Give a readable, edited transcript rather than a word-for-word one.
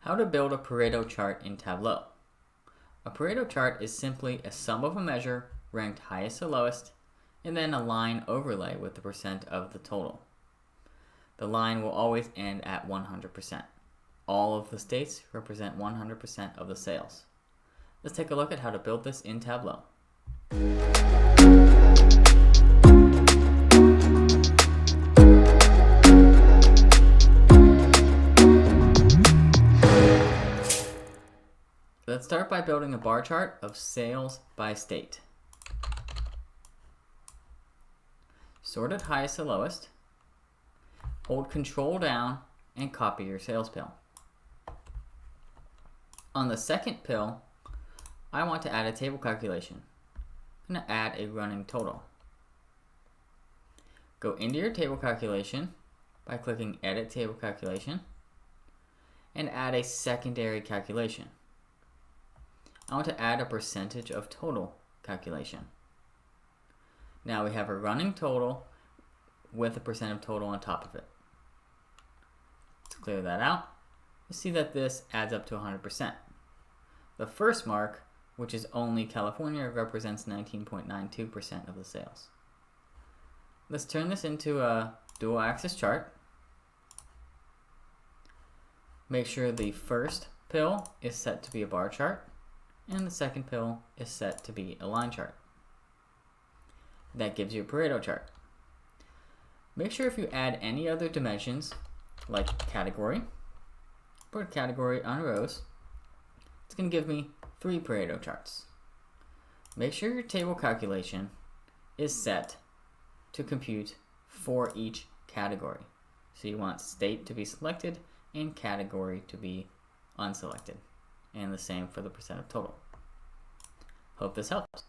How to build a Pareto chart in Tableau. A Pareto chart is simply a sum of a measure ranked highest to lowest, and then a line overlay with the percent of the total. The line will always end at 100%. All of the states represent 100% of the sales. Let's take a look at how to build this in Tableau. Let's start by building a bar chart of sales by state. Sort it highest to lowest. Hold Ctrl down and copy your sales pill. On the second pill, I want to add a table calculation. I'm going to add a running total. Go into your table calculation by clicking Edit Table Calculation and add a secondary calculation. I want to add a percentage of total calculation. Now we have a running total with a percent of total on top of it. Let's clear that out. You see that this adds up to 100%. The first mark, which is only California, represents 19.92% of the sales. Let's turn this into a dual axis chart. Make sure the first pill is set to be a bar chart and the second pill is set to be a line chart. That gives you a Pareto chart. Make sure if you add any other dimensions like category, put category on rows, it's going to give me 3 Pareto charts. Make sure your table calculation is set to compute for each category. So you want state to be selected and category to be unselected. And the same for the percent of total. Hope this helps.